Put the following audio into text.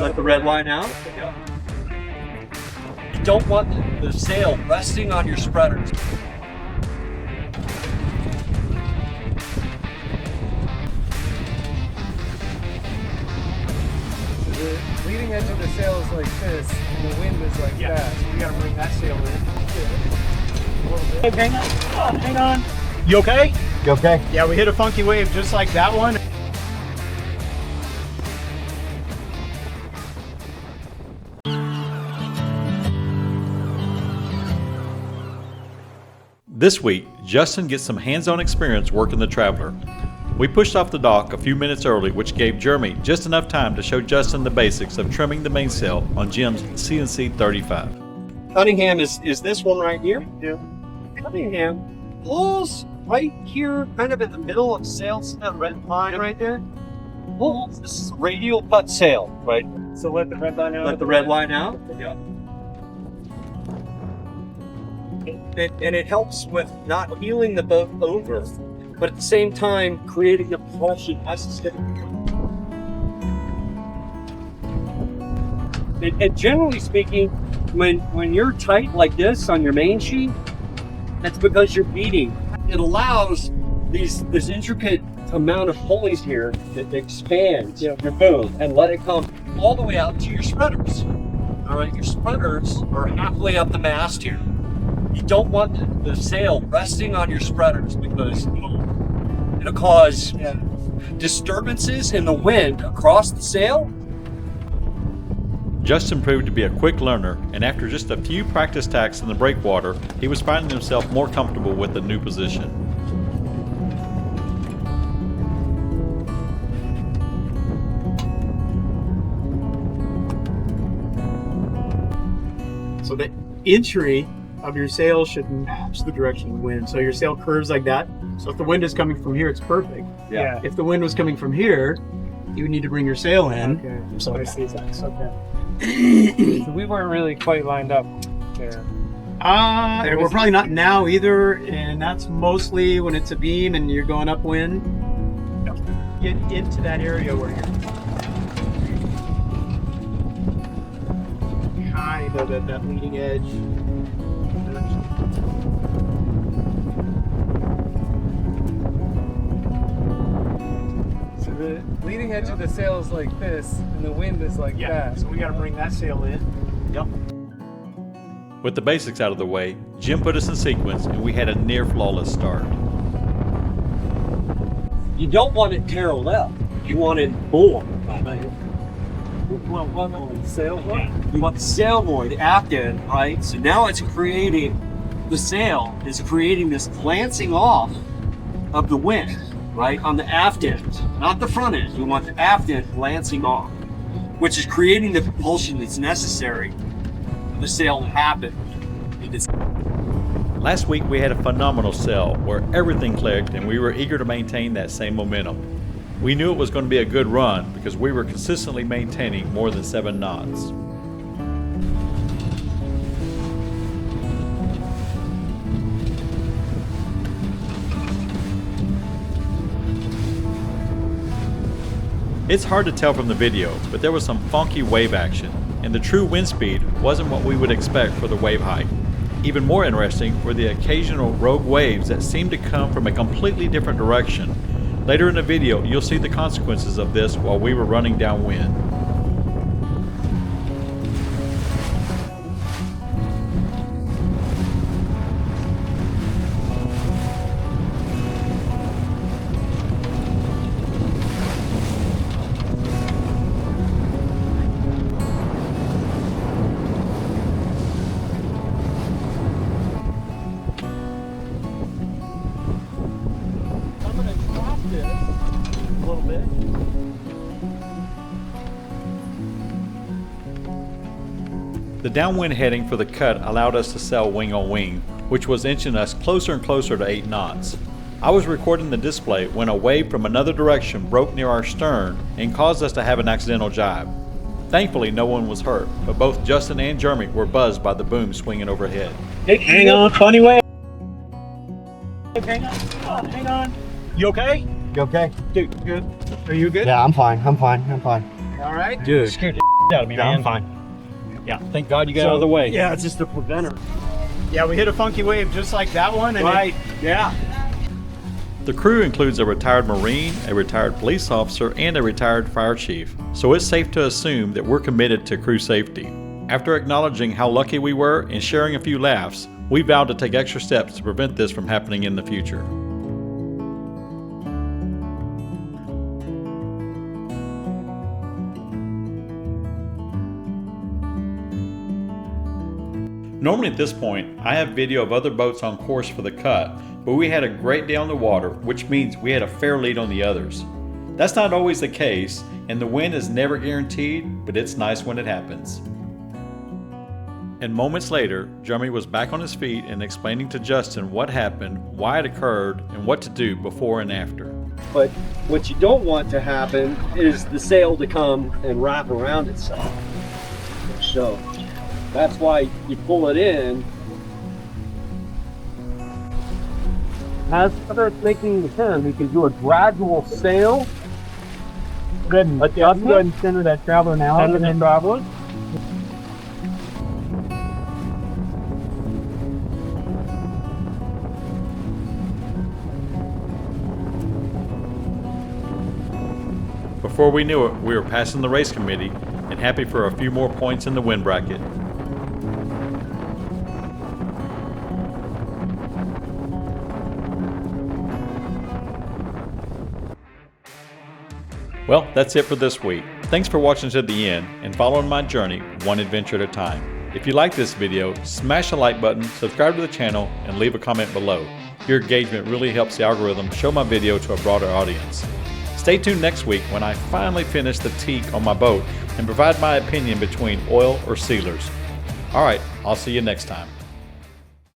Let the red line out. You don't want the sail resting on your spreaders. The leading edge of the sail is like this, and the wind is like that. So we gotta bring that sail in. A little bit. Hang on. Hang on. You okay? You okay? Yeah, we hit a funky wave just like that one. This week, Justin gets some hands-on experience working the Traveler. We pushed off the dock a few minutes early, which gave Jeremy just enough time to show Justin the basics of trimming the mainsail on Jim's CNC 35. Cunningham is this one right here. Yeah. Cunningham pulls right here, kind of in the middle of sails, that red line right there. Pulls this radial butt sail, right? So let the red line out. Let the red line out. Yeah. And it helps with not heeling the boat over, but at the same time creating the propulsion necessary. And generally speaking, when you're tight like this on your main sheet, that's because you're beating. It allows this intricate amount of pulleys here that expand your boom and let it come all the way out to your spreaders. All right, your spreaders are halfway up the mast here. You don't want the sail resting on your spreaders because it'll cause disturbances in the wind across the sail. Justin proved to be a quick learner, and after just a few practice tacks in the breakwater, he was finding himself more comfortable with the new position. So the entry of your sail should match the direction of the wind. So your sail curves like that. So if the wind is coming from here, it's perfect. Yeah. If the wind was coming from here, you would need to bring your sail in. Okay. So I see that. Okay. So we weren't really quite lined up there. We're probably not now either, and that's mostly when it's a beam and you're going upwind. Get into that area where you're kind of at that leading edge. So the leading edge of the sail is like this, and the wind is like that. So we got to bring that sail in. Yep. With the basics out of the way, Jim put us in sequence, and we had a near flawless start. You don't want it parallel. You want it more. Sail more? You want the sail more, the aft end, right? So now it's creating, the sail is creating this glancing off of the wind, right? On the aft end, not the front end. You want the aft end glancing off, which is creating the propulsion that's necessary for the sail to happen. Last week we had a phenomenal sail where everything clicked, and we were eager to maintain that same momentum. We knew it was going to be a good run because we were consistently maintaining more than 7 knots. It's hard to tell from the video, but there was some funky wave action, and the true wind speed wasn't what we would expect for the wave height. Even more interesting were the occasional rogue waves that seemed to come from a completely different direction. Later in the video, you'll see the consequences of this while we were running downwind. A little bit. The downwind heading for the cut allowed us to sail wing on wing, which was inching us closer and closer to 8 knots. I was recording the display when a wave from another direction broke near our stern and caused us to have an accidental jibe. Thankfully, no one was hurt, but both Justin and Jeremy were buzzed by the boom swinging overhead. Hey, hang on, funny wave. Hang on, hang on. You okay? You okay? Dude, good. Are you good? Yeah, I'm fine. I'm fine. I'm fine. All right. Dude, Scared Yeah, I'm fine. Yeah, thank God you got out of the way. Yeah, it's just a preventer. Yeah, we hit a funky wave just like that one. And Right. Yeah. The crew includes a retired Marine, a retired police officer, and a retired fire chief, so it's safe to assume that we're committed to crew safety. After acknowledging how lucky we were and sharing a few laughs, we vowed to take extra steps to prevent this from happening in the future. Normally at this point, I have video of other boats on course for the cut, but we had a great day on the water, which means we had a fair lead on the others. That's not always the case, and the win is never guaranteed, but it's nice when it happens. And moments later, Jeremy was back on his feet and explaining to Justin what happened, why it occurred, and what to do before and after. But what you don't want to happen is the sail to come and wrap around itself. So that's why you pull it in. As it's making the turn, we can do a gradual sail. Go ahead and center that traveler now. Center the traveler. Before we knew it, we were passing the race committee and happy for a few more points in the win bracket. Well, that's it for this week. Thanks for watching to the end and following my journey one adventure at a time. If you like this video, smash the like button, subscribe to the channel, and leave a comment below. Your engagement really helps the algorithm show my video to a broader audience. Stay tuned next week when I finally finish the teak on my boat and provide my opinion between oil or sealers. Alright, I'll see you next time.